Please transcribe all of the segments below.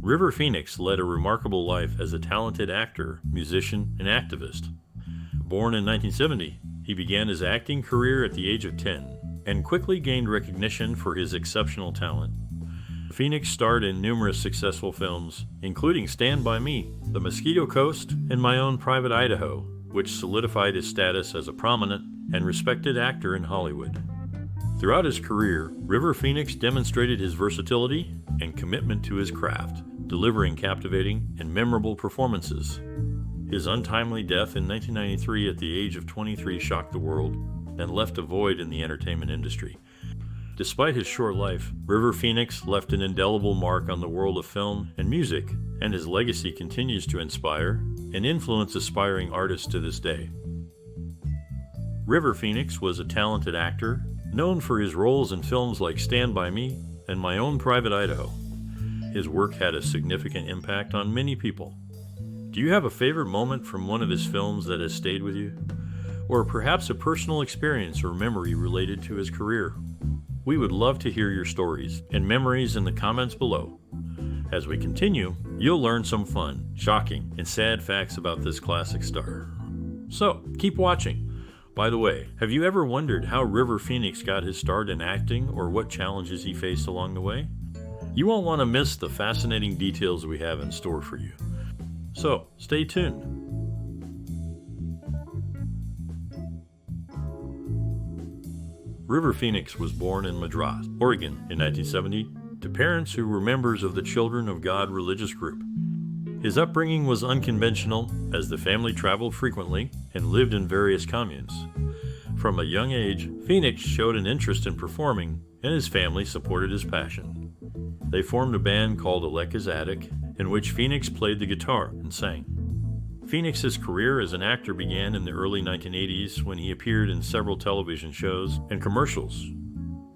River Phoenix led a remarkable life as a talented actor, musician, and activist. Born in 1970, he began his acting career at the age of 10 and quickly gained recognition for his exceptional talent. Phoenix starred in numerous successful films, including Stand By Me, The Mosquito Coast, and My Own Private Idaho, which solidified his status as a prominent and respected actor in Hollywood. Throughout his career, River Phoenix demonstrated his versatility and commitment to his craft, delivering captivating and memorable performances. His untimely death in 1993 at the age of 23 shocked the world and left a void in the entertainment industry. Despite his short life, River Phoenix left an indelible mark on the world of film and music, and his legacy continues to inspire and influence aspiring artists to this day. River Phoenix was a talented actor, known for his roles in films like Stand By Me and My Own Private Idaho. His work had a significant impact on many people. Do you have a favorite moment from one of his films that has stayed with you? Or perhaps a personal experience or memory related to his career? We would love to hear your stories and memories in the comments below. As we continue, you'll learn some fun, shocking, and sad facts about this classic star. So, keep watching. By the way, have you ever wondered how River Phoenix got his start in acting or what challenges he faced along the way? You won't want to miss the fascinating details we have in store for you. So, stay tuned. River Phoenix was born in Madras, Oregon in 1970 to parents who were members of the Children of God religious group. His upbringing was unconventional as the family traveled frequently and lived in various communes. From a young age, Phoenix showed an interest in performing, and his family supported his passion. They formed a band called Aleka's Attic, in which Phoenix played the guitar and sang. Phoenix's career as an actor began in the early 1980s when he appeared in several television shows and commercials.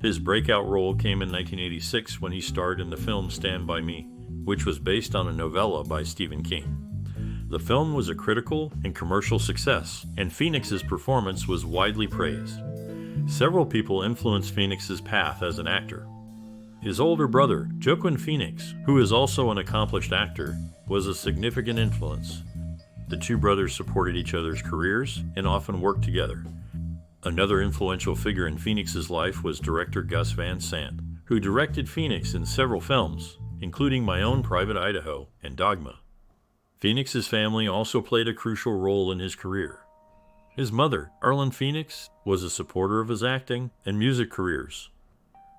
His breakout role came in 1986 when he starred in the film Stand By Me, which was based on a novella by Stephen King. The film was a critical and commercial success, and Phoenix's performance was widely praised. Several people influenced Phoenix's path as an actor. His older brother, Joaquin Phoenix, who is also an accomplished actor, was a significant influence. The two brothers supported each other's careers and often worked together. Another influential figure in Phoenix's life was director Gus Van Sant, who directed Phoenix in several films, including My Own Private Idaho and Dogma. Phoenix's family also played a crucial role in his career. His mother, Arlen Phoenix, was a supporter of his acting and music careers.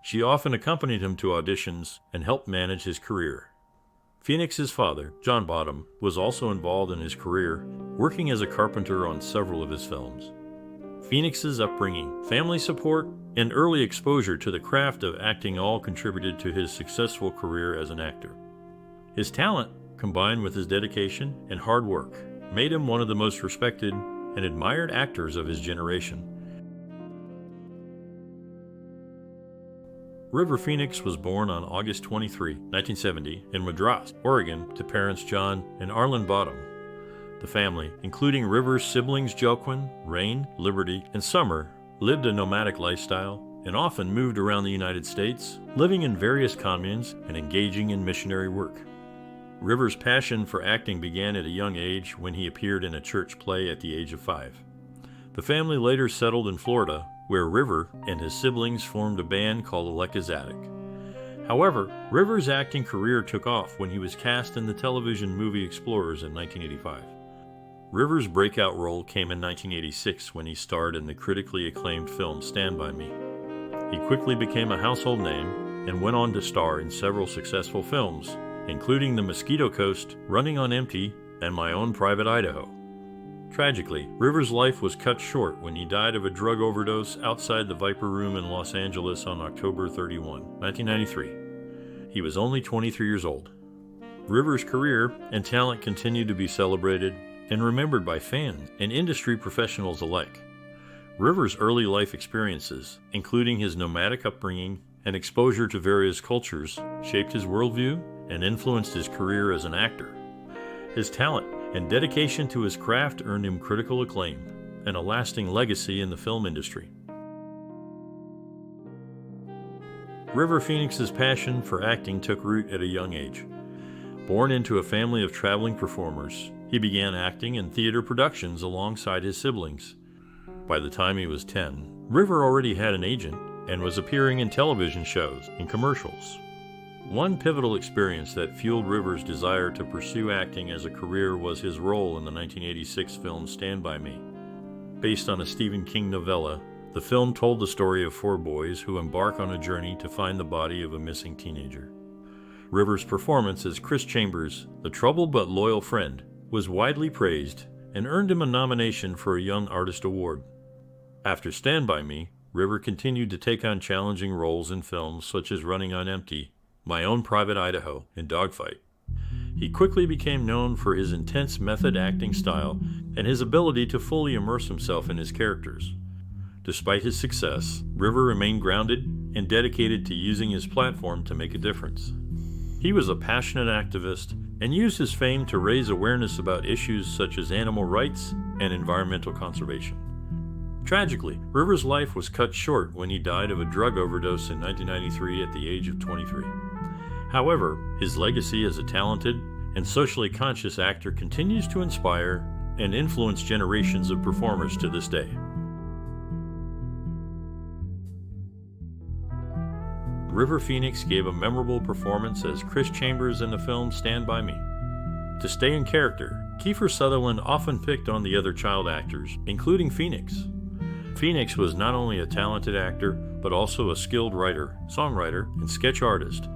She often accompanied him to auditions and helped manage his career. Phoenix's father, John Bottom, was also involved in his career, working as a carpenter on several of his films. Phoenix's upbringing, family support, and early exposure to the craft of acting all contributed to his successful career as an actor. His talent, combined with his dedication and hard work, made him one of the most respected and admired actors of his generation. River Phoenix was born on August 23, 1970, in Madras, Oregon, to parents John and Arlen Bottom. The family, including River's siblings Joaquin, Rain, Liberty, and Summer, lived a nomadic lifestyle and often moved around the United States, living in various communes and engaging in missionary work. River's passion for acting began at a young age when he appeared in a church play at the age of 5. The family later settled in Florida, where River and his siblings formed a band called Aleka's Attic. However, River's acting career took off when he was cast in the television movie Explorers in 1985. River's breakout role came in 1986 when he starred in the critically acclaimed film Stand By Me. He quickly became a household name and went on to star in several successful films, including The Mosquito Coast, Running on Empty, and My Own Private Idaho. Tragically, River's life was cut short when he died of a drug overdose outside the Viper Room in Los Angeles on October 31, 1993. He was only 23 years old. River's career and talent continued to be celebrated and remembered by fans and industry professionals alike. River's early life experiences, including his nomadic upbringing and exposure to various cultures, shaped his worldview and influenced his career as an actor. His talent and dedication to his craft earned him critical acclaim and a lasting legacy in the film industry. River Phoenix's passion for acting took root at a young age. Born into a family of traveling performers, he began acting in theater productions alongside his siblings. By the time he was 10, River already had an agent and was appearing in television shows and commercials. One pivotal experience that fueled River's desire to pursue acting as a career was his role in the 1986 film Stand By Me. Based on a Stephen King novella, the film told the story of 4 boys who embark on a journey to find the body of a missing teenager. River's performance as Chris Chambers, the troubled but loyal friend, was widely praised and earned him a nomination for a Young Artist Award. After Stand By Me, River continued to take on challenging roles in films such as Running on Empty, My Own Private Idaho, and Dogfight. He quickly became known for his intense method acting style and his ability to fully immerse himself in his characters. Despite his success, River remained grounded and dedicated to using his platform to make a difference. He was a passionate activist and used his fame to raise awareness about issues such as animal rights and environmental conservation. Tragically, River's life was cut short when he died of a drug overdose in 1993 at the age of 23. However, his legacy as a talented and socially conscious actor continues to inspire and influence generations of performers to this day. River Phoenix gave a memorable performance as Chris Chambers in the film Stand By Me. To stay in character, Kiefer Sutherland often picked on the other child actors, including Phoenix. Phoenix was not only a talented actor, but also a skilled writer, songwriter, and sketch artist.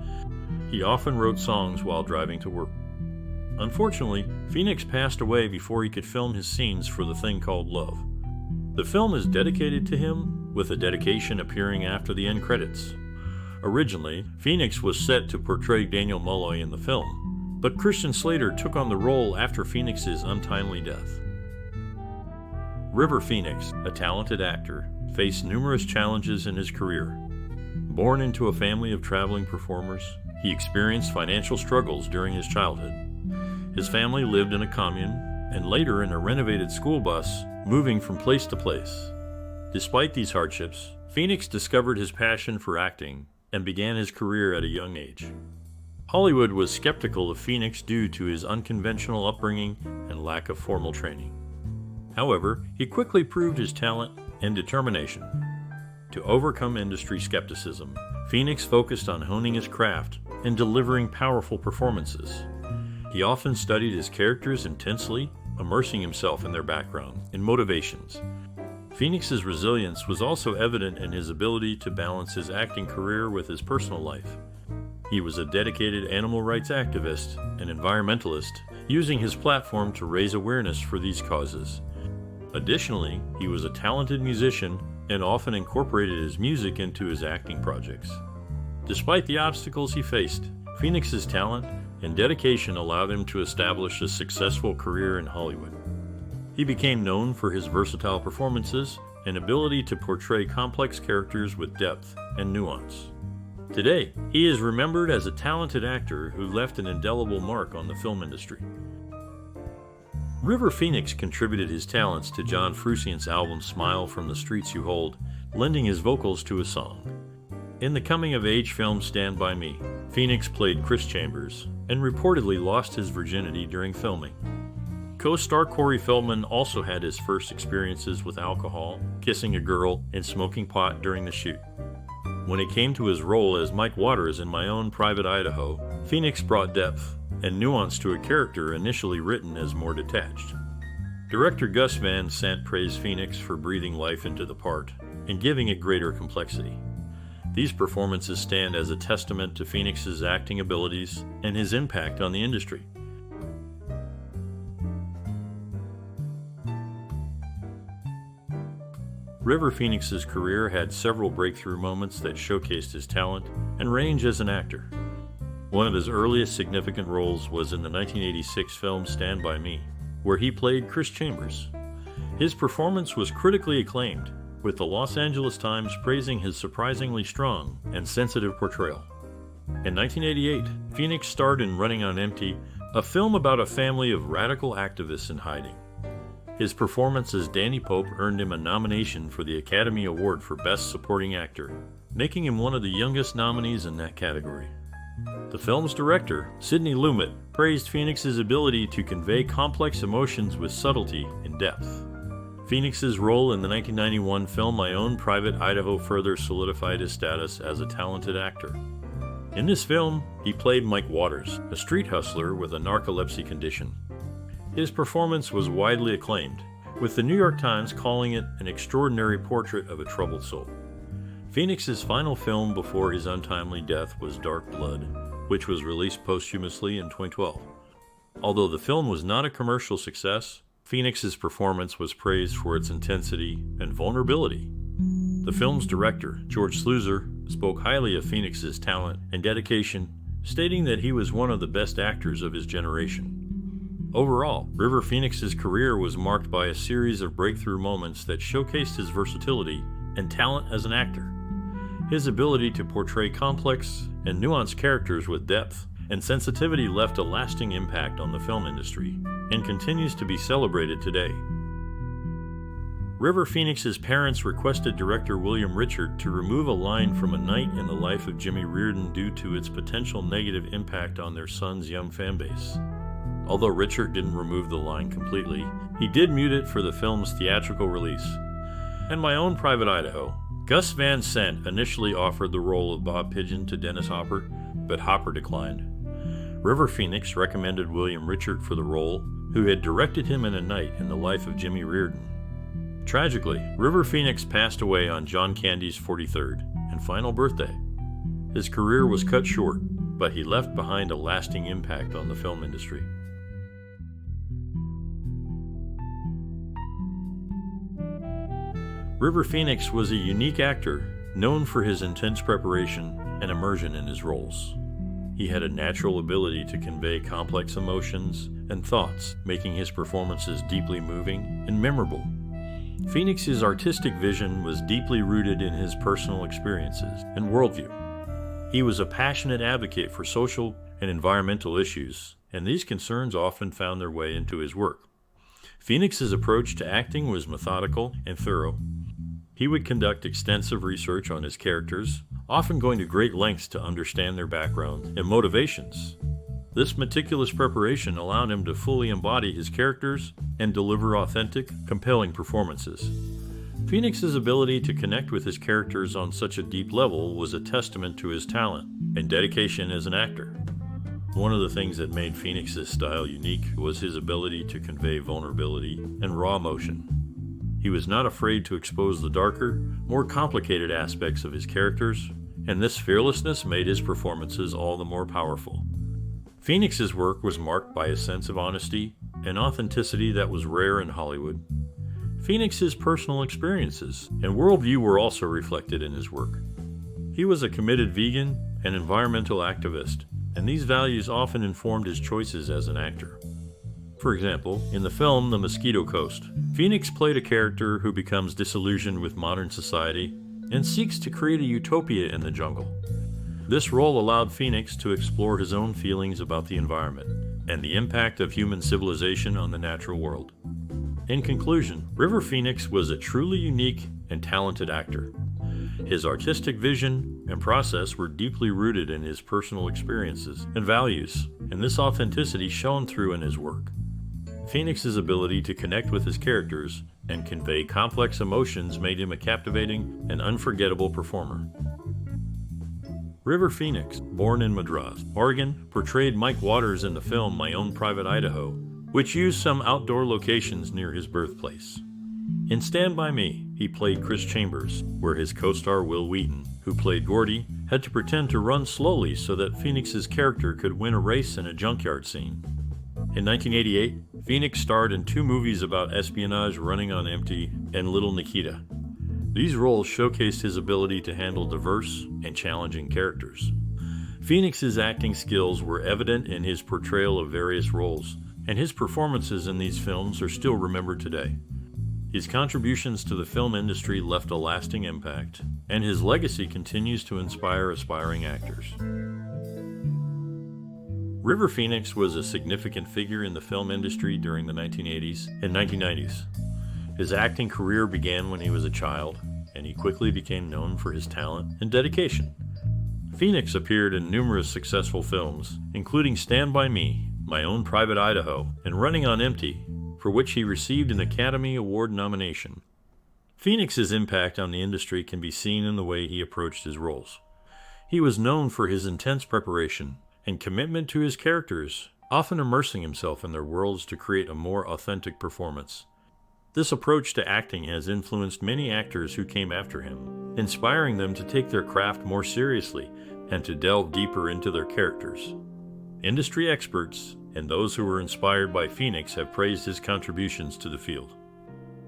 He often wrote songs while driving to work. Unfortunately, Phoenix passed away before he could film his scenes for The Thing Called Love. The film is dedicated to him, with a dedication appearing after the end credits. Originally, Phoenix was set to portray Daniel Molloy in the film, but Christian Slater took on the role after Phoenix's untimely death. River Phoenix, a talented actor, faced numerous challenges in his career. Born into a family of traveling performers, he experienced financial struggles during his childhood. His family lived in a commune and later in a renovated school bus, moving from place to place. Despite these hardships, Phoenix discovered his passion for acting and began his career at a young age. Hollywood was skeptical of Phoenix due to his unconventional upbringing and lack of formal training. However, he quickly proved his talent and determination. To overcome industry skepticism, Phoenix focused on honing his craft and delivering powerful performances. He often studied his characters intensely, immersing himself in their background and motivations. Phoenix's resilience was also evident in his ability to balance his acting career with his personal life. He was a dedicated animal rights activist and environmentalist, using his platform to raise awareness for these causes. Additionally, he was a talented musician and often incorporated his music into his acting projects. Despite the obstacles he faced, Phoenix's talent and dedication allowed him to establish a successful career in Hollywood. He became known for his versatile performances and ability to portray complex characters with depth and nuance. Today, he is remembered as a talented actor who left an indelible mark on the film industry. River Phoenix contributed his talents to John Frusciante's album Smile from the Streets You Hold, lending his vocals to a song. In the coming-of-age film Stand By Me, Phoenix played Chris Chambers and reportedly lost his virginity during filming. Co-star Corey Feldman also had his first experiences with alcohol, kissing a girl, and smoking pot during the shoot. When it came to his role as Mike Waters in My Own Private Idaho, Phoenix brought depth and nuance to a character initially written as more detached. Director Gus Van Sant praised Phoenix for breathing life into the part and giving it greater complexity. These performances stand as a testament to Phoenix's acting abilities and his impact on the industry. River Phoenix's career had several breakthrough moments that showcased his talent and range as an actor. One of his earliest significant roles was in the 1986 film Stand By Me, where he played Chris Chambers. His performance was critically acclaimed, with the Los Angeles Times praising his surprisingly strong and sensitive portrayal. In 1988, Phoenix starred in Running on Empty, a film about a family of radical activists in hiding. His performance as Danny Pope earned him a nomination for the Academy Award for Best Supporting Actor, making him one of the youngest nominees in that category. The film's director, Sidney Lumet, praised Phoenix's ability to convey complex emotions with subtlety and depth. Phoenix's role in the 1991 film My Own Private Idaho further solidified his status as a talented actor. In this film, he played Mike Waters, a street hustler with a narcolepsy condition. His performance was widely acclaimed, with the New York Times calling it an extraordinary portrait of a troubled soul. Phoenix's final film before his untimely death was Dark Blood, which was released posthumously in 2012. Although the film was not a commercial success, Phoenix's performance was praised for its intensity and vulnerability. The film's director, George Sluizer, spoke highly of Phoenix's talent and dedication, stating that he was one of the best actors of his generation. Overall, River Phoenix's career was marked by a series of breakthrough moments that showcased his versatility and talent as an actor. His ability to portray complex and nuanced characters with depth and sensitivity left a lasting impact on the film industry and continues to be celebrated today. River Phoenix's parents requested director William Richard to remove a line from A Night in the Life of Jimmy Reardon due to its potential negative impact on their son's young fanbase. Although Richard didn't remove the line completely, he did mute it for the film's theatrical release. In My Own Private Idaho, Gus Van Sant initially offered the role of Bob Pigeon to Dennis Hopper, but Hopper declined. River Phoenix recommended William Richard for the role, who had directed him in A Night in the Life of Jimmy Reardon. Tragically, River Phoenix passed away on John Candy's 43rd and final birthday. His career was cut short, but he left behind a lasting impact on the film industry. River Phoenix was a unique actor, known for his intense preparation and immersion in his roles. He had a natural ability to convey complex emotions and thoughts, making his performances deeply moving and memorable. Phoenix's artistic vision was deeply rooted in his personal experiences and worldview. He was a passionate advocate for social and environmental issues, and these concerns often found their way into his work. Phoenix's approach to acting was methodical and thorough. He would conduct extensive research on his characters, often going to great lengths to understand their background and motivations. This meticulous preparation allowed him to fully embody his characters and deliver authentic, compelling performances. Phoenix's ability to connect with his characters on such a deep level was a testament to his talent and dedication as an actor. One of the things that made Phoenix's style unique was his ability to convey vulnerability and raw emotion. He was not afraid to expose the darker, more complicated aspects of his characters, and this fearlessness made his performances all the more powerful. Phoenix's work was marked by a sense of honesty and authenticity that was rare in Hollywood. Phoenix's personal experiences and worldview were also reflected in his work. He was a committed vegan and environmental activist, and these values often informed his choices as an actor. For example, in the film The Mosquito Coast, Phoenix played a character who becomes disillusioned with modern society and seeks to create a utopia in the jungle. This role allowed Phoenix to explore his own feelings about the environment and the impact of human civilization on the natural world. In conclusion, River Phoenix was a truly unique and talented actor. His artistic vision and process were deeply rooted in his personal experiences and values, and this authenticity shone through in his work. Phoenix's ability to connect with his characters and convey complex emotions made him a captivating and unforgettable performer. River Phoenix, born in Madras, Oregon, portrayed Mike Waters in the film My Own Private Idaho, which used some outdoor locations near his birthplace. In Stand By Me, he played Chris Chambers, where his co-star Will Wheaton, who played Gordy, had to pretend to run slowly so that Phoenix's character could win a race in a junkyard scene. In 1988, Phoenix starred in 2 movies about espionage, Running on Empty and Little Nikita. These roles showcased his ability to handle diverse and challenging characters. Phoenix's acting skills were evident in his portrayal of various roles, and his performances in these films are still remembered today. His contributions to the film industry left a lasting impact, and his legacy continues to inspire aspiring actors. River Phoenix was a significant figure in the film industry during the 1980s and 1990s. His acting career began when he was a child, and he quickly became known for his talent and dedication. Phoenix appeared in numerous successful films, including Stand By Me, My Own Private Idaho, and Running on Empty, for which he received an Academy Award nomination. Phoenix's impact on the industry can be seen in the way he approached his roles. He was known for his intense preparation and commitment to his characters, often immersing himself in their worlds to create a more authentic performance. This approach to acting has influenced many actors who came after him, inspiring them to take their craft more seriously and to delve deeper into their characters. Industry experts and those who were inspired by Phoenix have praised his contributions to the field.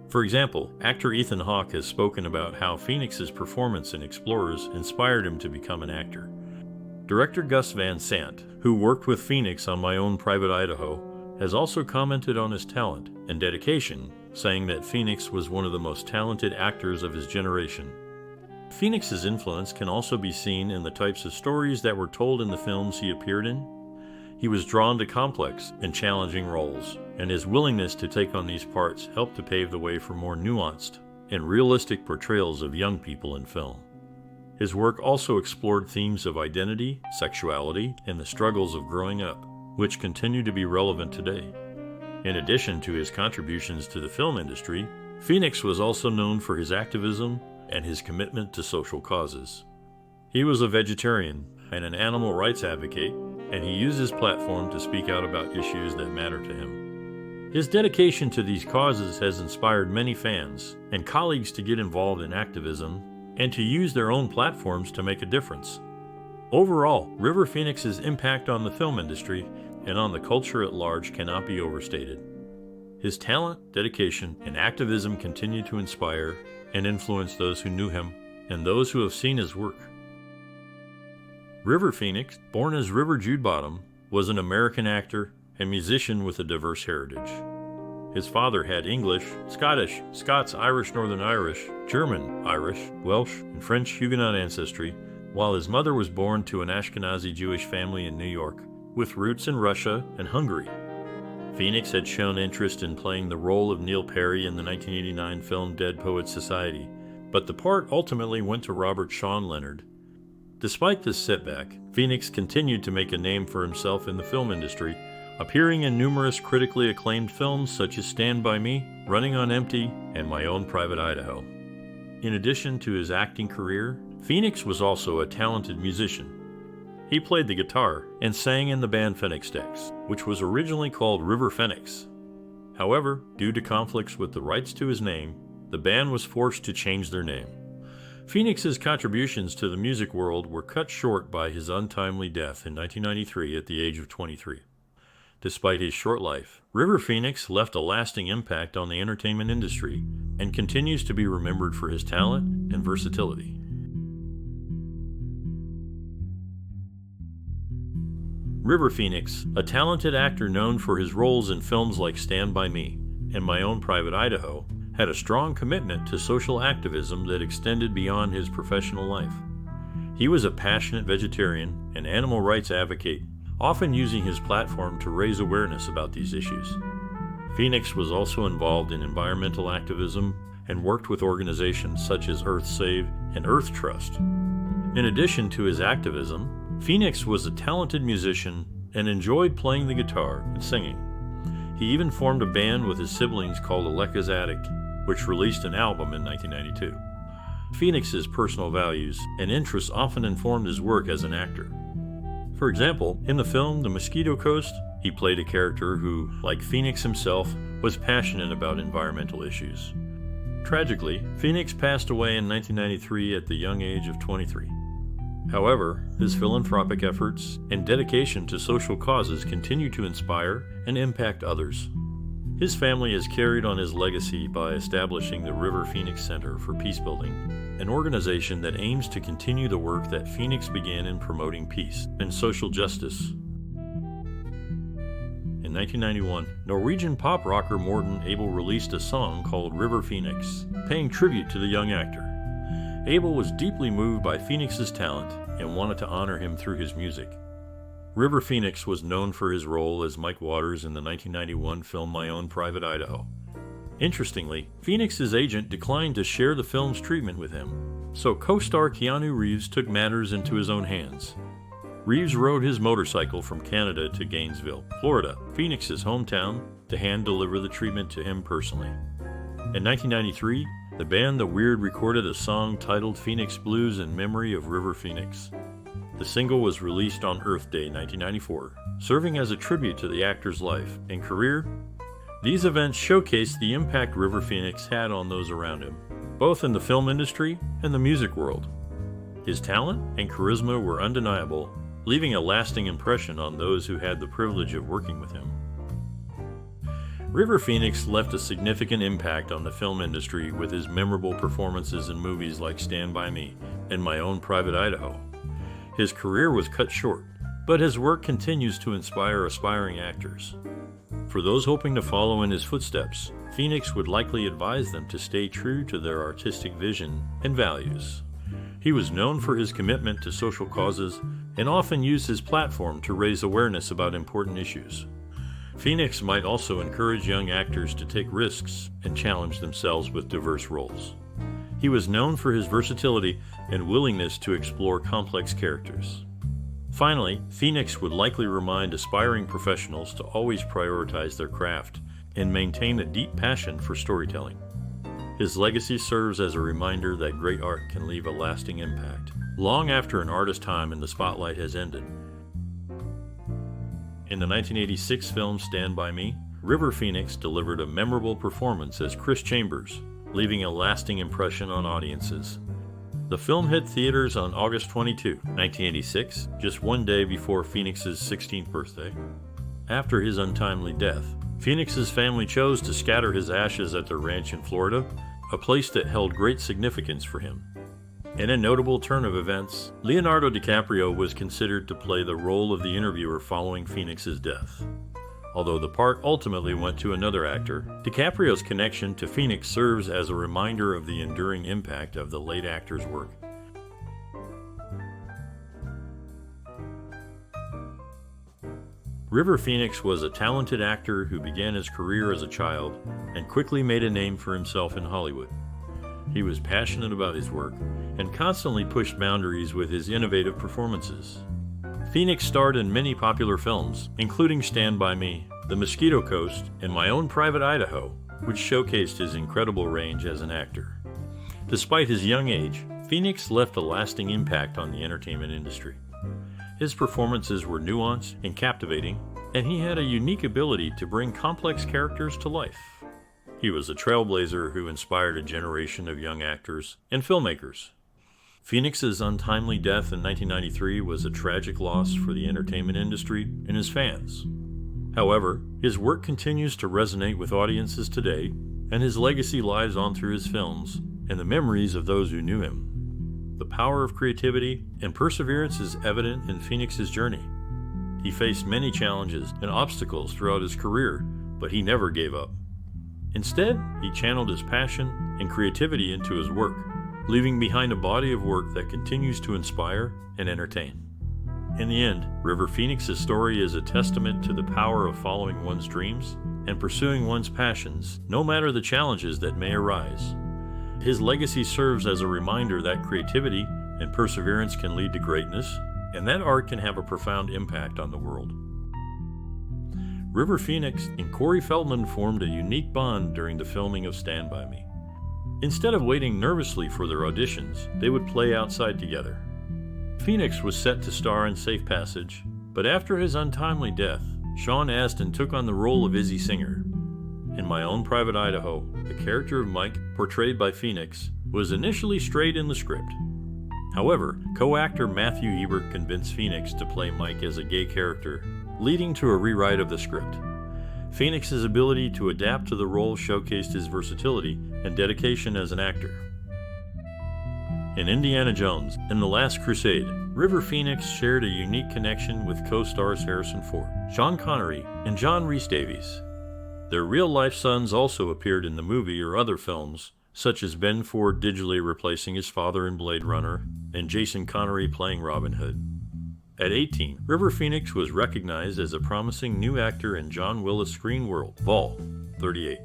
For example, actor Ethan Hawke has spoken about how Phoenix's performance in Explorers inspired him to become an actor. Director Gus Van Sant, who worked with Phoenix on My Own Private Idaho, has also commented on his talent and dedication, saying that Phoenix was one of the most talented actors of his generation. Phoenix's influence can also be seen in the types of stories that were told in the films he appeared in. He was drawn to complex and challenging roles, and his willingness to take on these parts helped to pave the way for more nuanced and realistic portrayals of young people in film. His work also explored themes of identity, sexuality, and the struggles of growing up, which continue to be relevant today. In addition to his contributions to the film industry, Phoenix was also known for his activism and his commitment to social causes. He was a vegetarian and an animal rights advocate, and he used his platform to speak out about issues that matter to him. His dedication to these causes has inspired many fans and colleagues to get involved in activism and to use their own platforms to make a difference. Overall, River Phoenix's impact on the film industry and on the culture at large cannot be overstated. His talent, dedication, and activism continue to inspire and influence those who knew him and those who have seen his work. River Phoenix, born as River Jude Bottom, was an American actor and musician with a diverse heritage. His father had English, Scottish, Scots, Irish, Northern Irish, German, Irish, Welsh, and French Huguenot ancestry, while his mother was born to an Ashkenazi Jewish family in New York, with roots in Russia and Hungary. Phoenix had shown interest in playing the role of Neil Perry in the 1989 film Dead Poets Society, but the part ultimately went to Robert Sean Leonard. Despite this setback, Phoenix continued to make a name for himself in the film industry, appearing in numerous critically acclaimed films such as Stand By Me, Running on Empty, and My Own Private Idaho. In addition to his acting career, Phoenix was also a talented musician. He played the guitar and sang in the band Phoenix Decks, which was originally called River Phoenix. However, due to conflicts with the rights to his name, the band was forced to change their name. Phoenix's contributions to the music world were cut short by his untimely death in 1993 at the age of 23. Despite his short life, River Phoenix left a lasting impact on the entertainment industry and continues to be remembered for his talent and versatility. River Phoenix, a talented actor known for his roles in films like Stand By Me and My Own Private Idaho, had a strong commitment to social activism that extended beyond his professional life. He was a passionate vegetarian and animal rights advocate, often using his platform to raise awareness about these issues. Phoenix was also involved in environmental activism and worked with organizations such as Earth Save and Earth Trust. In addition to his activism, Phoenix was a talented musician and enjoyed playing the guitar and singing. He even formed a band with his siblings called Aleka's Attic, which released an album in 1992. Phoenix's personal values and interests often informed his work as an actor. For example, in the film The Mosquito Coast, he played a character who, like Phoenix himself, was passionate about environmental issues. Tragically, Phoenix passed away in 1993 at the young age of 23. However, his philanthropic efforts and dedication to social causes continue to inspire and impact others. His family has carried on his legacy by establishing the River Phoenix Center for Peacebuilding, an organization that aims to continue the work that Phoenix began in promoting peace and social justice. In 1991, Norwegian pop rocker Morten Abel released a song called River Phoenix, paying tribute to the young actor. Abel was deeply moved by Phoenix's talent and wanted to honor him through his music. River Phoenix was known for his role as Mike Waters in the 1991 film My Own Private Idaho. Interestingly, Phoenix's agent declined to share the film's treatment with him, So co-star Keanu Reeves took matters into his own hands. Reeves rode his motorcycle from Canada to Gainesville, Florida, Phoenix's hometown, to hand-deliver the treatment to him personally. In 1993, the band The Weird recorded a song titled Phoenix Blues in memory of River Phoenix. The single was released on Earth Day 1994, serving as a tribute to the actor's life and career. These events showcased the impact River Phoenix had on those around him, both in the film industry and the music world. His talent and charisma were undeniable, leaving a lasting impression on those who had the privilege of working with him. River Phoenix left a significant impact on the film industry with his memorable performances in movies like Stand By Me and My Own Private Idaho. His career was cut short, but his work continues to inspire aspiring actors. For those hoping to follow in his footsteps, Phoenix would likely advise them to stay true to their artistic vision and values. He was known for his commitment to social causes and often used his platform to raise awareness about important issues. Phoenix might also encourage young actors to take risks and challenge themselves with diverse roles. He was known for his versatility and willingness to explore complex characters. Finally, Phoenix would likely remind aspiring professionals to always prioritize their craft and maintain a deep passion for storytelling. His legacy serves as a reminder that great art can leave a lasting impact, long after an artist's time in the spotlight has ended. In the 1986 film Stand By Me, River Phoenix delivered a memorable performance as Chris Chambers, leaving a lasting impression on audiences. The film hit theaters on August 22, 1986, just one day before Phoenix's 16th birthday. After his untimely death, Phoenix's family chose to scatter his ashes at their ranch in Florida, a place that held great significance for him. In a notable turn of events, Leonardo DiCaprio was considered to play the role of the interviewer following Phoenix's death. Although the part ultimately went to another actor, DiCaprio's connection to Phoenix serves as a reminder of the enduring impact of the late actor's work. River Phoenix was a talented actor who began his career as a child and quickly made a name for himself in Hollywood. He was passionate about his work and constantly pushed boundaries with his innovative performances. Phoenix starred in many popular films, including Stand By Me, The Mosquito Coast, and My Own Private Idaho, which showcased his incredible range as an actor. Despite his young age, Phoenix left a lasting impact on the entertainment industry. His performances were nuanced and captivating, and he had a unique ability to bring complex characters to life. He was a trailblazer who inspired a generation of young actors and filmmakers. Phoenix's untimely death in 1993 was a tragic loss for the entertainment industry and his fans. However, his work continues to resonate with audiences today, and his legacy lives on through his films and the memories of those who knew him. The power of creativity and perseverance is evident in Phoenix's journey. He faced many challenges and obstacles throughout his career, but he never gave up. Instead, he channeled his passion and creativity into his work, leaving behind a body of work that continues to inspire and entertain. In the end, River Phoenix's story is a testament to the power of following one's dreams and pursuing one's passions, no matter the challenges that may arise. His legacy serves as a reminder that creativity and perseverance can lead to greatness, and that art can have a profound impact on the world. River Phoenix and Corey Feldman formed a unique bond during the filming of Stand By Me. Instead of waiting nervously for their auditions, they would play outside together. Phoenix was set to star in Safe Passage, but after his untimely death, Sean Astin took on the role of Izzy Singer. In My Own Private Idaho, the character of Mike, portrayed by Phoenix, was initially straight in the script. However, co-actor Matthew Ebert convinced Phoenix to play Mike as a gay character, leading to a rewrite of the script. Phoenix's ability to adapt to the role showcased his versatility and dedication as an actor. In Indiana Jones and The Last Crusade, River Phoenix shared a unique connection with co-stars Harrison Ford, Sean Connery, and John Rhys Davies. Their real-life sons also appeared in the movie or other films, such as Ben Ford digitally replacing his father in Blade Runner, and Jason Connery playing Robin Hood. At 18, River Phoenix was recognized as a promising new actor in John Willis' screen world, Vol. 38.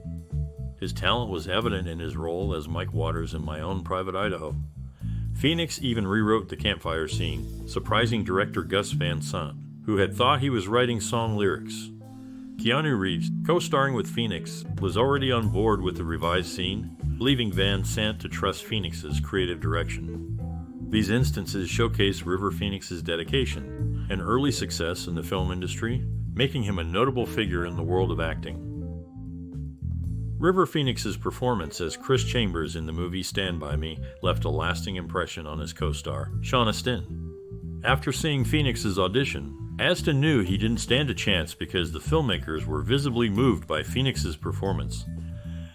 His talent was evident in his role as Mike Waters in My Own Private Idaho. Phoenix even rewrote the campfire scene, surprising director Gus Van Sant, who had thought he was writing song lyrics. Keanu Reeves, co-starring with Phoenix, was already on board with the revised scene, leaving Van Sant to trust Phoenix's creative direction. These instances showcase River Phoenix's dedication and early success in the film industry, making him a notable figure in the world of acting. River Phoenix's performance as Chris Chambers in the movie Stand By Me left a lasting impression on his co-star, Sean Astin. After seeing Phoenix's audition, Astin knew he didn't stand a chance because the filmmakers were visibly moved by Phoenix's performance.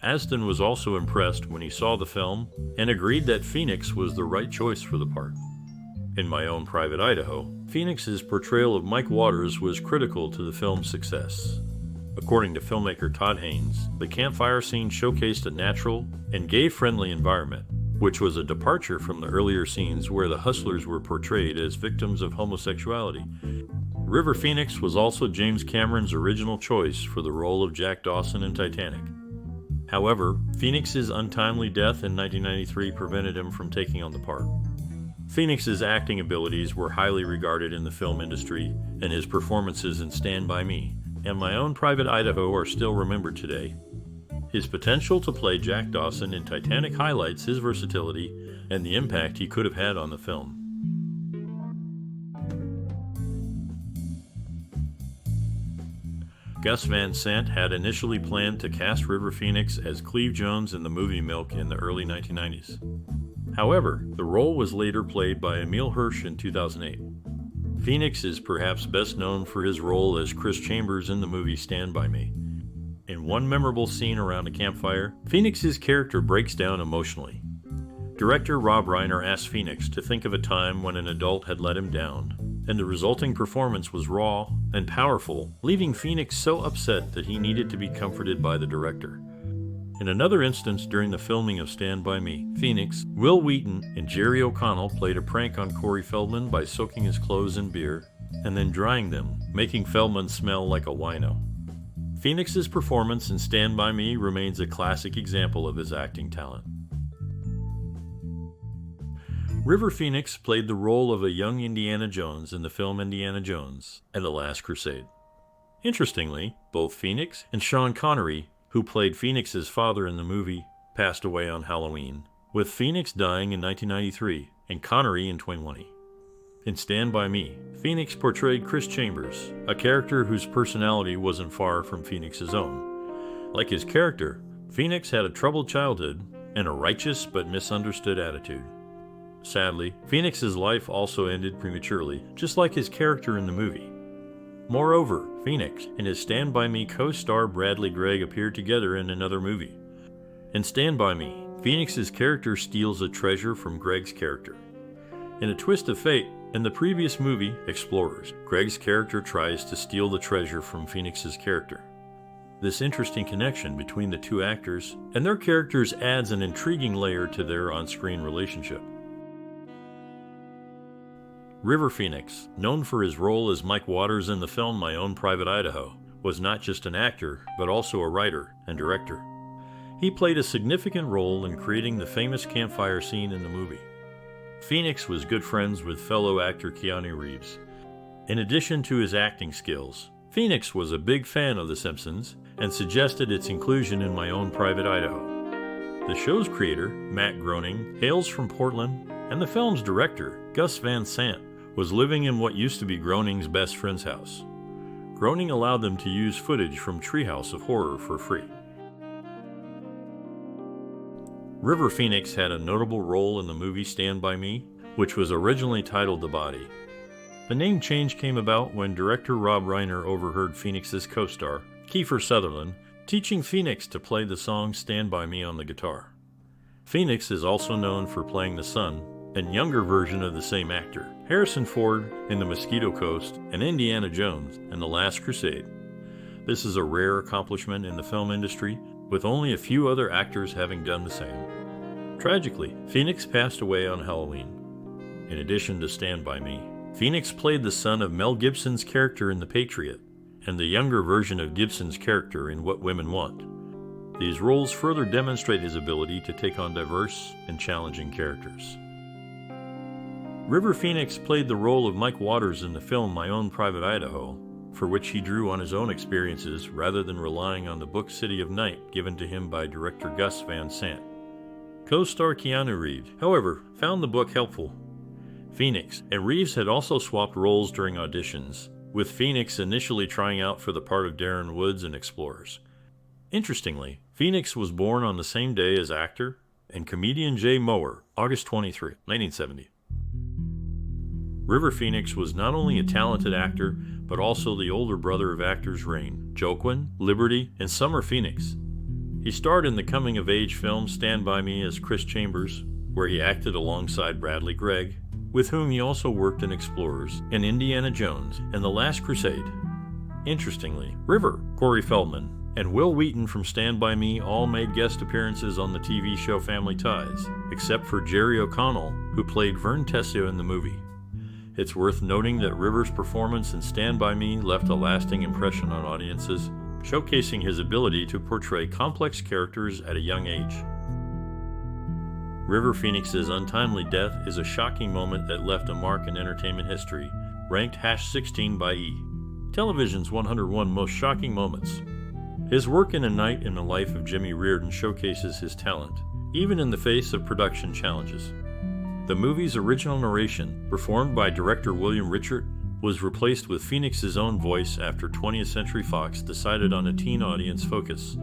Astin was also impressed when he saw the film and agreed that Phoenix was the right choice for the part. In My Own Private Idaho, Phoenix's portrayal of Mike Waters was critical to the film's success. According to filmmaker Todd Haynes, the campfire scene showcased a natural and gay-friendly environment, which was a departure from the earlier scenes where the hustlers were portrayed as victims of homosexuality. River Phoenix was also James Cameron's original choice for the role of Jack Dawson in Titanic. However, Phoenix's untimely death in 1993 prevented him from taking on the part. Phoenix's acting abilities were highly regarded in the film industry, and his performances in Stand By Me and My Own Private Idaho are still remembered today. His potential to play Jack Dawson in Titanic highlights his versatility and the impact he could have had on the film. Gus Van Sant had initially planned to cast River Phoenix as Cleve Jones in the movie Milk in the early 1990s. However, the role was later played by Emile Hirsch in 2008. Phoenix is perhaps best known for his role as Chris Chambers in the movie Stand By Me. In one memorable scene around a campfire, Phoenix's character breaks down emotionally. Director Rob Reiner asked Phoenix to think of a time when an adult had let him down, and the resulting performance was raw and powerful, leaving Phoenix so upset that he needed to be comforted by the director. In another instance during the filming of Stand By Me, Phoenix, Will Wheaton, and Jerry O'Connell played a prank on Corey Feldman by soaking his clothes in beer and then drying them, making Feldman smell like a wino. Phoenix's performance in Stand By Me remains a classic example of his acting talent. River Phoenix played the role of a young Indiana Jones in the film Indiana Jones and the Last Crusade. Interestingly, both Phoenix and Sean Connery, who played Phoenix's father in the movie, passed away on Halloween, with Phoenix dying in 1993 and Connery in 2020. In Stand By Me, Phoenix portrayed Chris Chambers, a character whose personality wasn't far from Phoenix's own. Like his character, Phoenix had a troubled childhood and a righteous but misunderstood attitude. Sadly, Phoenix's life also ended prematurely, just like his character in the movie. Moreover, Phoenix and his Stand By Me co-star Bradley Gregg appeared together in another movie. In Stand By Me, Phoenix's character steals a treasure from Gregg's character. In a twist of fate, in the previous movie, Explorers, Gregg's character tries to steal the treasure from Phoenix's character. This interesting connection between the two actors and their characters adds an intriguing layer to their on-screen relationship. River Phoenix, known for his role as Mike Waters in the film My Own Private Idaho, was not just an actor, but also a writer and director. He played a significant role in creating the famous campfire scene in the movie. Phoenix was good friends with fellow actor Keanu Reeves. In addition to his acting skills, Phoenix was a big fan of The Simpsons and suggested its inclusion in My Own Private Idaho. The show's creator, Matt Groening, hails from Portland, and the film's director, Gus Van Sant, was living in what used to be Groening's best friend's house. Groening allowed them to use footage from Treehouse of Horror for free. River Phoenix had a notable role in the movie Stand By Me, which was originally titled The Body. The name change came about when director Rob Reiner overheard Phoenix's co-star, Kiefer Sutherland, teaching Phoenix to play the song Stand By Me on the guitar. Phoenix is also known for playing the son and younger version of the same actor, Harrison Ford in The Mosquito Coast and Indiana Jones in The Last Crusade. This is a rare accomplishment in the film industry, with only a few other actors having done the same. Tragically, Phoenix passed away on Halloween. In addition to Stand By Me, Phoenix played the son of Mel Gibson's character in The Patriot, and the younger version of Gibson's character in What Women Want. These roles further demonstrate his ability to take on diverse and challenging characters. River Phoenix played the role of Mike Waters in the film My Own Private Idaho, for which he drew on his own experiences rather than relying on the book City of Night given to him by director Gus Van Sant. Co-star Keanu Reeves, however, found the book helpful. Phoenix and Reeves had also swapped roles during auditions, with Phoenix initially trying out for the part of Darren Woods in Explorers. Interestingly, Phoenix was born on the same day as actor and comedian Jay Mohr, August 23, 1970. River Phoenix was not only a talented actor, but also the older brother of actors Rain, Joaquin, Liberty, and Summer Phoenix. He starred in the coming-of-age film Stand By Me as Chris Chambers, where he acted alongside Bradley Gregg, with whom he also worked in Explorers, and Indiana Jones, and The Last Crusade. Interestingly, River, Corey Feldman, and Will Wheaton from Stand By Me all made guest appearances on the TV show Family Ties, except for Jerry O'Connell, who played Vern Tessio in the movie. It's worth noting that River's performance in Stand By Me left a lasting impression on audiences, showcasing his ability to portray complex characters at a young age. River Phoenix's untimely death is a shocking moment that left a mark in entertainment history, ranked #16 by E! Television's 101 Most Shocking Moments. His work in A Night in the Life of Jimmy Reardon showcases his talent, even in the face of production challenges. The movie's original narration, performed by director William Richard, was replaced with Phoenix's own voice after 20th Century Fox decided on a teen audience focus.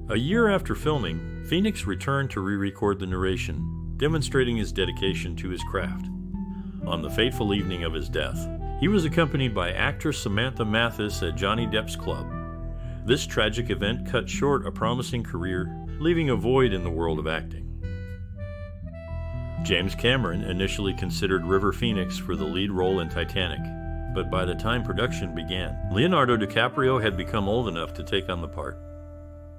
A year after filming, Phoenix returned to re-record the narration, demonstrating his dedication to his craft. On the fateful evening of his death, he was accompanied by actress Samantha Mathis at Johnny Depp's club. This tragic event cut short a promising career, leaving a void in the world of acting. James Cameron initially considered River Phoenix for the lead role in Titanic, but by the time production began, Leonardo DiCaprio had become old enough to take on the part.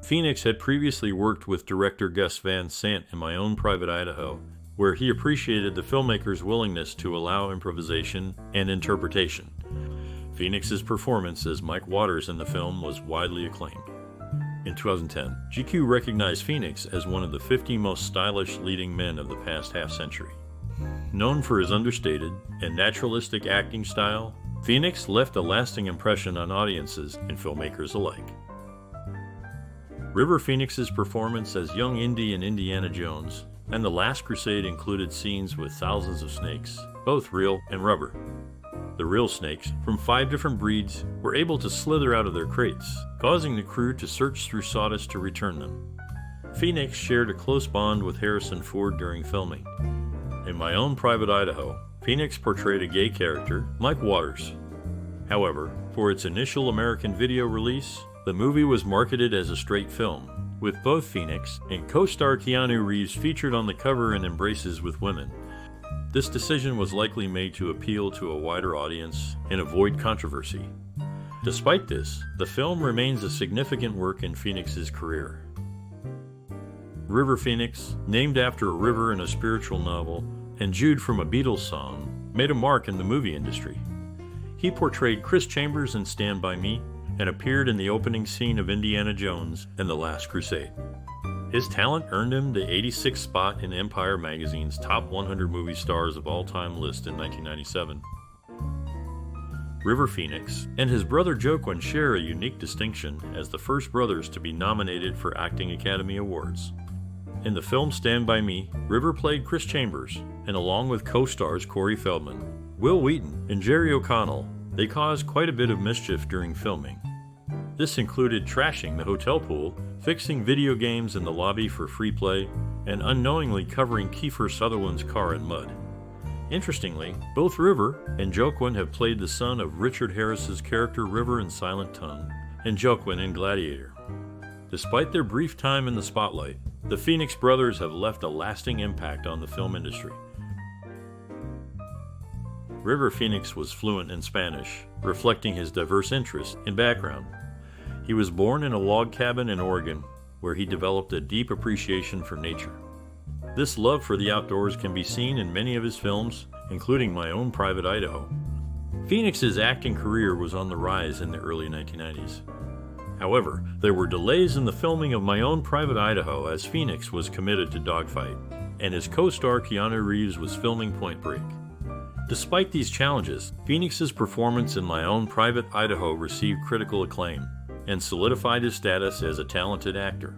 Phoenix had previously worked with director Gus Van Sant in My Own Private Idaho, where he appreciated the filmmaker's willingness to allow improvisation and interpretation. Phoenix's performance as Mike Waters in the film was widely acclaimed. In 2010, GQ recognized Phoenix as one of the 50 most stylish leading men of the past half-century. Known for his understated and naturalistic acting style, Phoenix left a lasting impression on audiences and filmmakers alike. River Phoenix's performance as young Indy in Indiana Jones and The Last Crusade included scenes with thousands of snakes, both real and rubber. The real snakes, from 5 different breeds, were able to slither out of their crates, causing the crew to search through sawdust to return them. Phoenix shared a close bond with Harrison Ford during filming. In My Own Private Idaho, Phoenix portrayed a gay character, Mike Waters. However, for its initial American video release, the movie was marketed as a straight film, with both Phoenix and co-star Keanu Reeves featured on the cover in embraces with women. This decision was likely made to appeal to a wider audience and avoid controversy. Despite this, the film remains a significant work in Phoenix's career. River Phoenix, named after a river in a spiritual novel, and Jude from a Beatles song, made a mark in the movie industry. He portrayed Chris Chambers in Stand By Me and appeared in the opening scene of Indiana Jones and The Last Crusade. His talent earned him the 86th spot in Empire magazine's top 100 movie stars of all time list in 1997. River Phoenix and his brother Joaquin share a unique distinction as the first brothers to be nominated for Acting Academy Awards. In the film Stand By Me, River played Chris Chambers, and along with co-stars Corey Feldman, Will Wheaton, and Jerry O'Connell, they caused quite a bit of mischief during filming. This included trashing the hotel pool, fixing video games in the lobby for free play, and unknowingly covering Kiefer Sutherland's car in mud. Interestingly, both River and Joaquin have played the son of Richard Harris's character River in Silent Tongue, and Joaquin in Gladiator. Despite their brief time in the spotlight, the Phoenix brothers have left a lasting impact on the film industry. River Phoenix was fluent in Spanish, reflecting his diverse interests and background. He was born in a log cabin in Oregon, where he developed a deep appreciation for nature. This love for the outdoors can be seen in many of his films, including My Own Private Idaho. Phoenix's acting career was on the rise in the early 1990s. However, there were delays in the filming of My Own Private Idaho as Phoenix was committed to Dogfight, and his co-star Keanu Reeves was filming Point Break. Despite these challenges, Phoenix's performance in My Own Private Idaho received critical acclaim and solidified his status as a talented actor.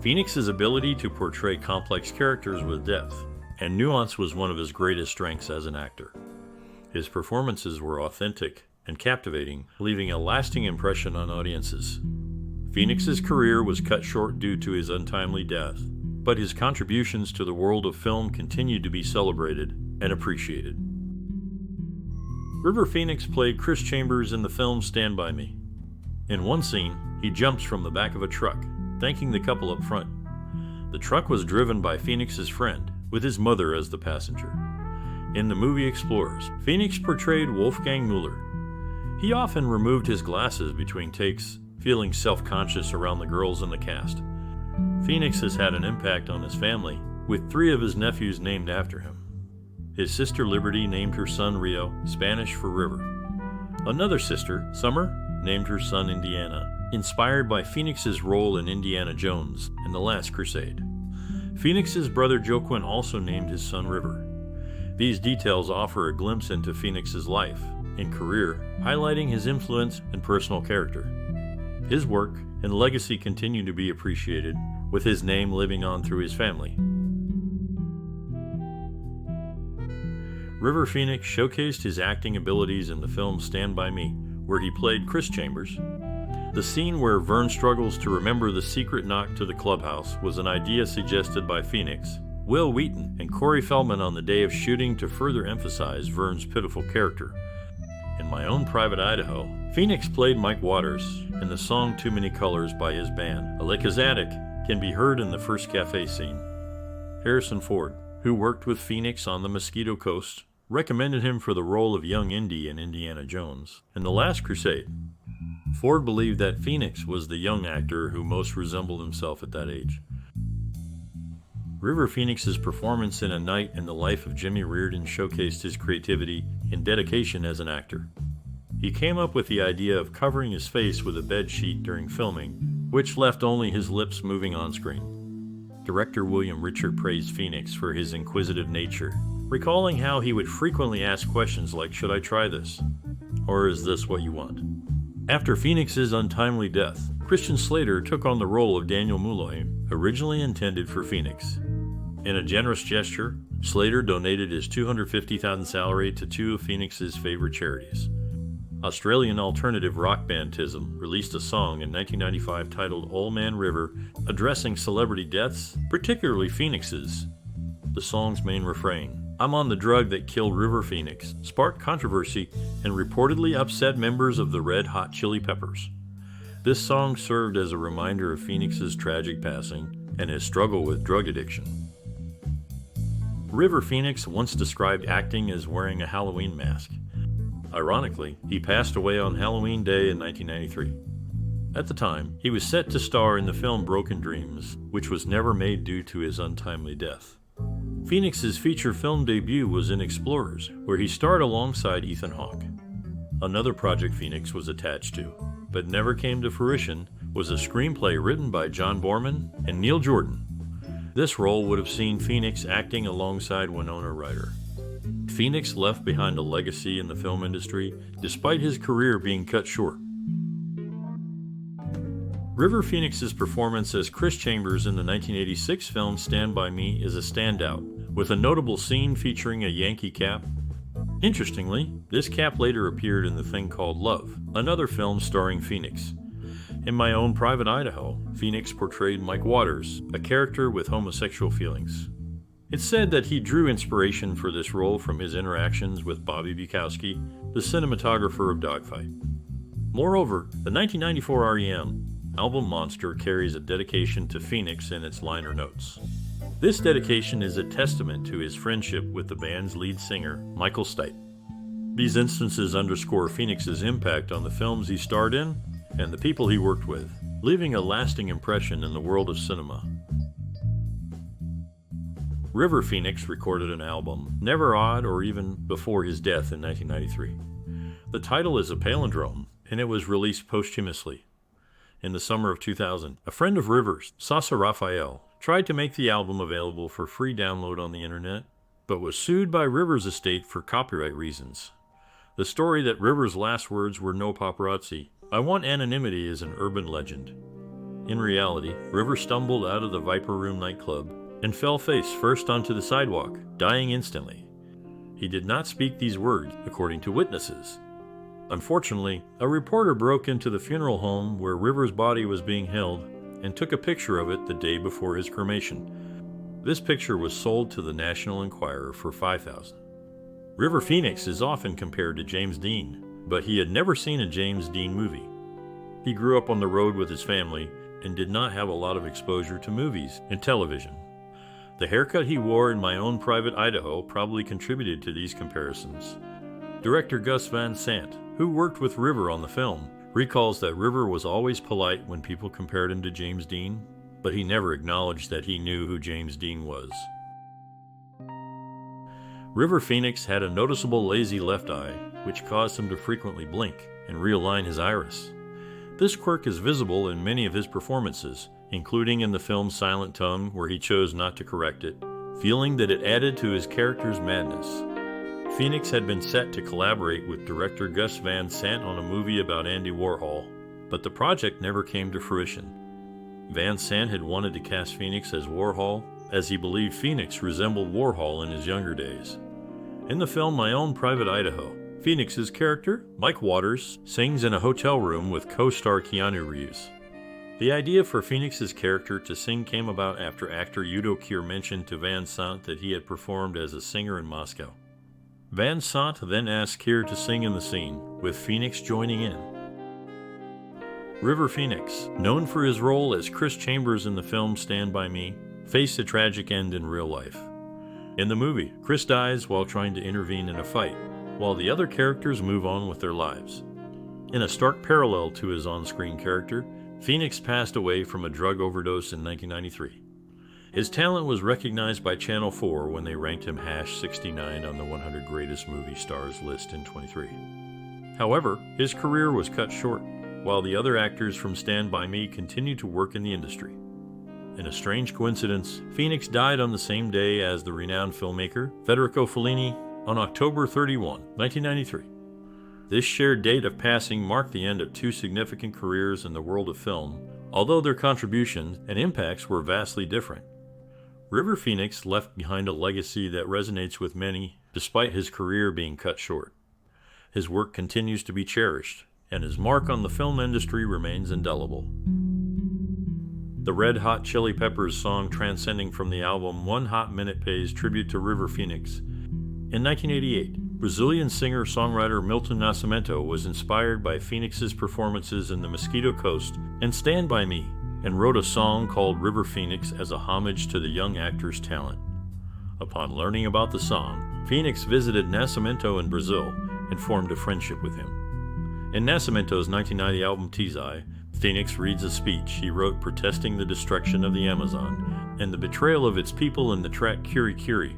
Phoenix's ability to portray complex characters with depth and nuance was one of his greatest strengths as an actor. His performances were authentic and captivating, leaving a lasting impression on audiences. Phoenix's career was cut short due to his untimely death, but his contributions to the world of film continued to be celebrated and appreciated. River Phoenix played Chris Chambers in the film Stand By Me. In one scene, he jumps from the back of a truck, thanking the couple up front. The truck was driven by Phoenix's friend, with his mother as the passenger. In the movie Explorers, Phoenix portrayed Wolfgang Mueller. He often removed his glasses between takes, feeling self-conscious around the girls in the cast. Phoenix has had an impact on his family, with 3 of his nephews named after him. His sister Liberty named her son Rio, Spanish for river. Another sister, Summer, named her son Indiana, inspired by Phoenix's role in Indiana Jones and The Last Crusade. Phoenix's brother Joaquin also named his son River. These details offer a glimpse into Phoenix's life and career, highlighting his influence and personal character. His work and legacy continue to be appreciated, with his name living on through his family. River Phoenix showcased his acting abilities in the film Stand By Me, where he played Chris Chambers. The scene where Vern struggles to remember the secret knock to the clubhouse was an idea suggested by Phoenix, Will Wheaton, and Corey Feldman on the day of shooting to further emphasize Vern's pitiful character. In My Own Private Idaho, Phoenix played Mike Waters, and the song Too Many Colors by his band, Alakazatic, can be heard in the first cafe scene. Harrison Ford, who worked with Phoenix on the Mosquito Coast, recommended him for the role of young Indy in Indiana Jones and The Last Crusade. Ford believed that Phoenix was the young actor who most resembled himself at that age. River Phoenix's performance in A Night in the Life of Jimmy Reardon showcased his creativity and dedication as an actor. He came up with the idea of covering his face with a bed sheet during filming, which left only his lips moving on screen. Director William Richard praised Phoenix for his inquisitive nature, recalling how he would frequently ask questions like, "Should I try this?" or "Is this what you want?" After Phoenix's untimely death, Christian Slater took on the role of Daniel Mulloy, originally intended for Phoenix. In a generous gesture, Slater donated his $250,000 salary to 2 of Phoenix's favorite charities. Australian alternative rock band Tism released a song in 1995 titled Old Man River, addressing celebrity deaths, particularly Phoenix's. The song's main refrain, "I'm on the drug that killed River Phoenix," sparked controversy and reportedly upset members of the Red Hot Chili Peppers. This song served as a reminder of Phoenix's tragic passing and his struggle with drug addiction. River Phoenix once described acting as wearing a Halloween mask. Ironically, he passed away on Halloween Day in 1993. At the time, he was set to star in the film Broken Dreams, which was never made due to his untimely death. Phoenix's feature film debut was in Explorers, where he starred alongside Ethan Hawke. Another project Phoenix was attached to, but never came to fruition, was a screenplay written by John Borman and Neil Jordan. This role would have seen Phoenix acting alongside Winona Ryder. Phoenix left behind a legacy in the film industry, despite his career being cut short. River Phoenix's performance as Chris Chambers in the 1986 film Stand By Me is a standout, with a notable scene featuring a Yankee cap. Interestingly, this cap later appeared in The Thing Called Love, another film starring Phoenix. In My Own Private Idaho, Phoenix portrayed Mike Waters, a character with homosexual feelings. It's said that he drew inspiration for this role from his interactions with Bobby Bukowski, the cinematographer of Dogfight. Moreover, the 1994 REM album Monster carries a dedication to Phoenix in its liner notes. This dedication is a testament to his friendship with the band's lead singer, Michael Stipe. These instances underscore Phoenix's impact on the films he starred in and the people he worked with, leaving a lasting impression in the world of cinema. River Phoenix recorded an album, Never Odd or even before his death in 1993. The title is a palindrome, and it was released posthumously. In the summer of 2000, a friend of Rivers, Sasa Raphael, tried to make the album available for free download on the internet. but was sued by Rivers' estate for copyright reasons. The story that Rivers' last words were "no paparazzi, I want anonymity" is an urban legend. In reality, Rivers stumbled out of the Viper Room nightclub and fell face first onto the sidewalk, dying instantly. He did not speak these words, according to witnesses. Unfortunately, a reporter broke into the funeral home where Rivers' body was being held and took a picture of it the day before his cremation. This picture was sold to the National Enquirer for $5,000. River Phoenix is often compared to James Dean, but he had never seen a James Dean movie. He grew up on the road with his family and did not have a lot of exposure to movies and television. The haircut he wore in My Own Private Idaho probably contributed to these comparisons. Director Gus Van Sant, who worked with River on the film, recalls that River was always polite when people compared him to James Dean, but he never acknowledged that he knew who James Dean was. River Phoenix had a noticeable lazy left eye, which caused him to frequently blink and realign his iris. This quirk is visible in many of his performances, including in the film Silent Tongue, where he chose not to correct it, feeling that it added to his character's madness. Phoenix had been set to collaborate with director Gus Van Sant on a movie about Andy Warhol, but the project never came to fruition. Van Sant had wanted to cast Phoenix as Warhol, as he believed Phoenix resembled Warhol in his younger days. In the film My Own Private Idaho, Phoenix's character, Mike Waters, sings in a hotel room with co-star Keanu Reeves. The idea for Phoenix's character to sing came about after actor Udo Kier mentioned to Van Sant that he had performed as a singer in Moscow. Van Sant then asked Kier to sing in the scene, with Phoenix joining in. River Phoenix, known for his role as Chris Chambers in the film Stand By Me, faced a tragic end in real life. In the movie, Chris dies while trying to intervene in a fight, while the other characters move on with their lives. In a stark parallel to his on-screen character, Phoenix passed away from a drug overdose in 1993. His talent was recognized by Channel 4 when they ranked him #69 on the 100 Greatest Movie Stars list in 23. However, his career was cut short, while the other actors from Stand By Me continued to work in the industry. In a strange coincidence, Phoenix died on the same day as the renowned filmmaker Federico Fellini on October 31, 1993. This shared date of passing marked the end of two significant careers in the world of film, although their contributions and impacts were vastly different. River Phoenix left behind a legacy that resonates with many, despite his career being cut short. His work continues to be cherished, and his mark on the film industry remains indelible. The Red Hot Chili Peppers song transcending from the album One Hot Minute pays tribute to River Phoenix. In 1988, Brazilian singer-songwriter Milton Nascimento was inspired by Phoenix's performances in the Mosquito Coast and Stand By Me, and wrote a song called River Phoenix as a homage to the young actor's talent. Upon learning about the song, Phoenix visited Nascimento in Brazil and formed a friendship with him. In Nascimento's 1990 album Tizai, Phoenix reads a speech he wrote protesting the destruction of the Amazon and the betrayal of its people in the track Kiri Kiri.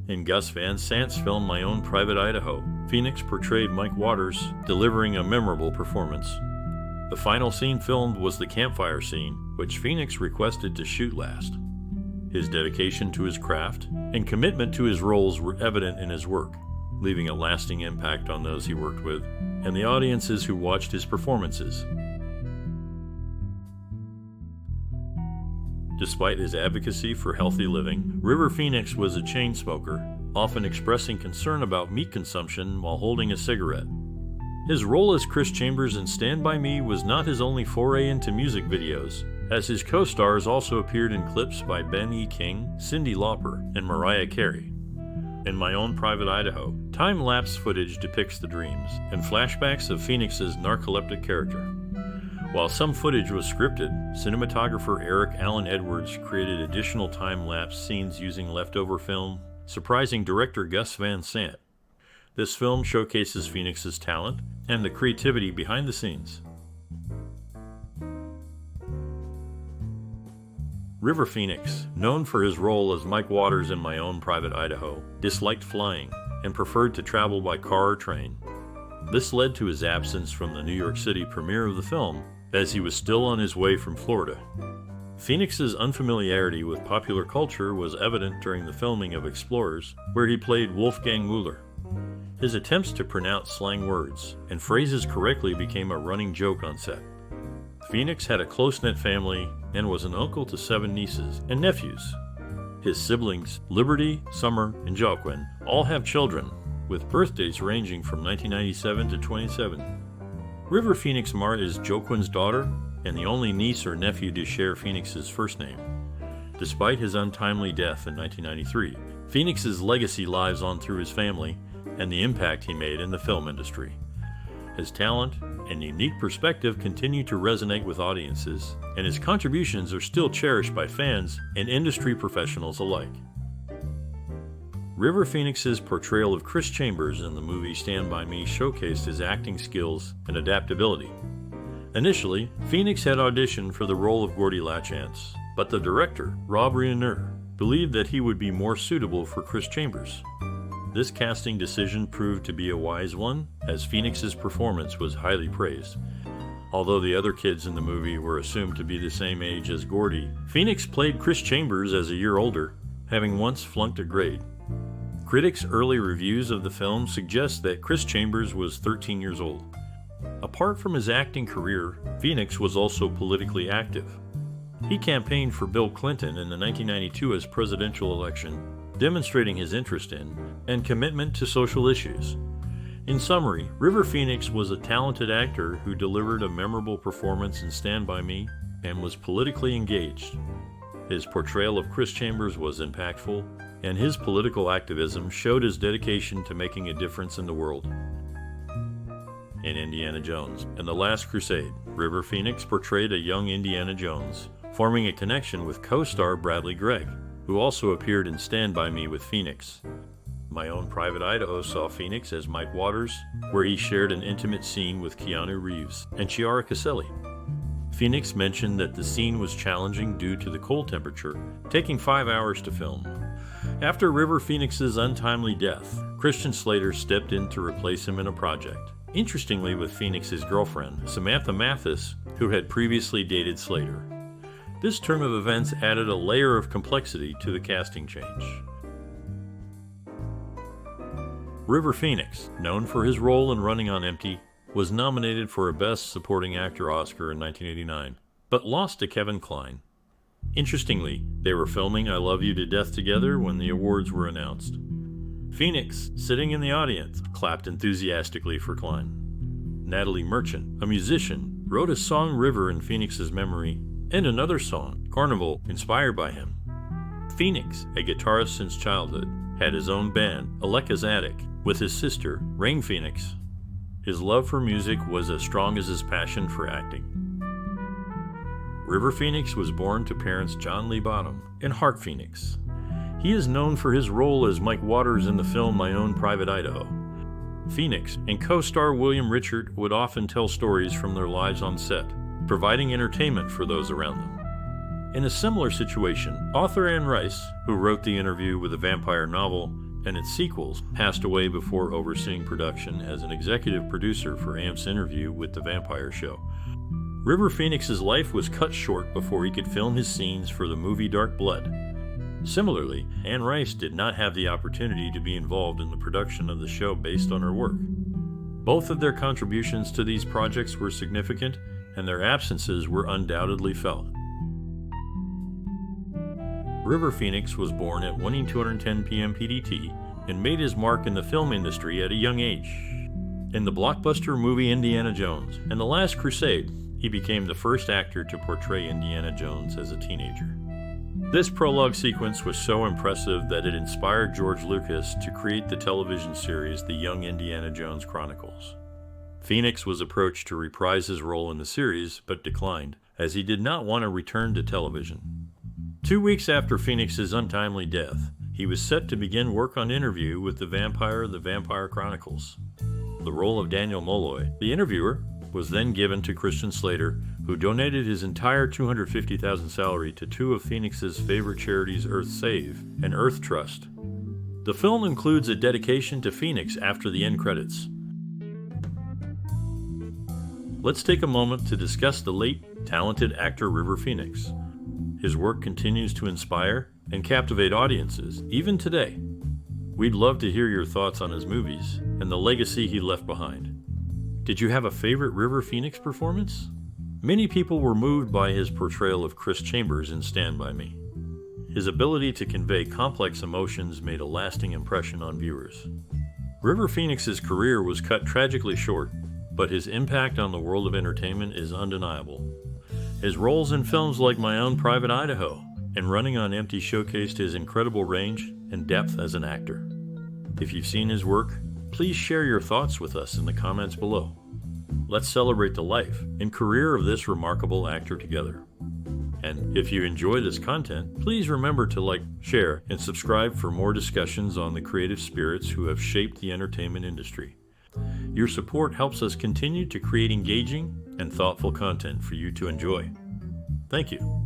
In Gus Van Sant's film My Own Private Idaho, Phoenix portrayed Mike Waters, delivering a memorable performance. The final scene filmed was the campfire scene, which Phoenix requested to shoot last. His dedication to his craft and commitment to his roles were evident in his work, leaving a lasting impact on those he worked with and the audiences who watched his performances. Despite his advocacy for healthy living, River Phoenix was a chain smoker, often expressing concern about meat consumption while holding a cigarette. His role as Chris Chambers in Stand By Me was not his only foray into music videos, as his co-stars also appeared in clips by Ben E. King, Cyndi Lauper, and Mariah Carey. In My Own Private Idaho, time-lapse footage depicts the dreams and flashbacks of Phoenix's narcoleptic character. While some footage was scripted, cinematographer Eric Allen Edwards created additional time-lapse scenes using leftover film, surprising director Gus Van Sant. This film showcases Phoenix's talent and the creativity behind the scenes. River Phoenix, known for his role as Mike Waters in My Own Private Idaho, disliked flying and preferred to travel by car or train. This led to his absence from the New York City premiere of the film, as he was still on his way from Florida. Phoenix's unfamiliarity with popular culture was evident during the filming of Explorers, where he played Wolfgang Mueller. His attempts to pronounce slang words and phrases correctly became a running joke on set. Phoenix had a close-knit family and was an uncle to 7 nieces and nephews. His siblings, Liberty, Summer, and Joaquin, all have children, with birthdays ranging from 1997 to 27. River Phoenix Mart is Joaquin's daughter and the only niece or nephew to share Phoenix's first name. Despite his untimely death in 1993, Phoenix's legacy lives on through his family and the impact he made in the film industry. His talent and unique perspective continue to resonate with audiences, and his contributions are still cherished by fans and industry professionals alike. River Phoenix's portrayal of Chris Chambers in the movie Stand By Me showcased his acting skills and adaptability. Initially, Phoenix had auditioned for the role of Gordy Lachance, but the director, Rob Reardon, believed that he would be more suitable for Chris Chambers. This casting decision proved to be a wise one, as Phoenix's performance was highly praised. Although the other kids in the movie were assumed to be the same age as Gordy, Phoenix played Chris Chambers as a year older, having once flunked a grade. Critics' early reviews of the film suggest that Chris Chambers was 13 years old. Apart from his acting career, Phoenix was also politically active. He campaigned for Bill Clinton in the 1992 presidential election, demonstrating his interest in and commitment to social issues. In summary, River Phoenix was a talented actor who delivered a memorable performance in Stand By Me and was politically engaged. His portrayal of Chris Chambers was impactful, and his political activism showed his dedication to making a difference in the world. In Indiana Jones and the Last Crusade, River Phoenix portrayed a young Indiana Jones, forming a connection with co-star Bradley Gregg, who also appeared in Stand By Me with Phoenix. My Own Private Idaho saw Phoenix as Mike Waters, where he shared an intimate scene with Keanu Reeves and Chiara Caselli. Phoenix mentioned that the scene was challenging due to the cold temperature, taking 5 hours to film. After River Phoenix's untimely death, Christian Slater stepped in to replace him in a project. Interestingly, with Phoenix's girlfriend, Samantha Mathis, who had previously dated Slater. This turn of events added a layer of complexity to the casting change. River Phoenix, known for his role in Running on Empty, was nominated for a Best Supporting Actor Oscar in 1989, but lost to Kevin Kline. Interestingly, they were filming I Love You to Death together when the awards were announced. Phoenix, sitting in the audience, clapped enthusiastically for Kline. Natalie Merchant, a musician, wrote a song River in Phoenix's memory, and another song, Carnival, inspired by him. Phoenix, a guitarist since childhood, had his own band, Aleka's Attic, with his sister, Rain Phoenix. His love for music was as strong as his passion for acting. River Phoenix was born to parents John Lee Bottom and Hart Phoenix. He is known for his role as Mike Waters in the film My Own Private Idaho. Phoenix and co-star William Richard would often tell stories from their lives on set, providing entertainment for those around them. In a similar situation, author Anne Rice, who wrote The Interview with a Vampire novel and its sequels, passed away before overseeing production as an executive producer for AMP's Interview with the Vampire Show. River Phoenix's life was cut short before he could film his scenes for the movie Dark Blood. Similarly, Anne Rice did not have the opportunity to be involved in the production of the show based on her work. Both of their contributions to these projects were significant, and their absences were undoubtedly felt. River Phoenix was born at 1:210 p.m. PDT and made his mark in the film industry at a young age. In the blockbuster movie Indiana Jones and The Last Crusade, he became the first actor to portray Indiana Jones as a teenager. This prologue sequence was so impressive that it inspired George Lucas to create the television series The Young Indiana Jones Chronicles. Phoenix was approached to reprise his role in the series, but declined, as he did not want to return to television. 2 weeks after Phoenix's untimely death, he was set to begin work on Interview with the Vampire Chronicles. The role of Daniel Molloy, the interviewer, was then given to Christian Slater, who donated his entire $250,000 salary to two of Phoenix's favorite charities, Earth Save and Earth Trust. The film includes a dedication to Phoenix after the end credits. Let's take a moment to discuss the late, talented actor River Phoenix. His work continues to inspire and captivate audiences, even today. We'd love to hear your thoughts on his movies and the legacy he left behind. Did you have a favorite River Phoenix performance? Many people were moved by his portrayal of Chris Chambers in Stand By Me. His ability to convey complex emotions made a lasting impression on viewers. River Phoenix's career was cut tragically short, but his impact on the world of entertainment is undeniable. His roles in films like My Own Private Idaho and Running on Empty showcased his incredible range and depth as an actor. If you've seen his work, please share your thoughts with us in the comments below. Let's celebrate the life and career of this remarkable actor together. And if you enjoy this content, please remember to like, share, and subscribe for more discussions on the creative spirits who have shaped the entertainment industry. Your support helps us continue to create engaging and thoughtful content for you to enjoy. Thank you.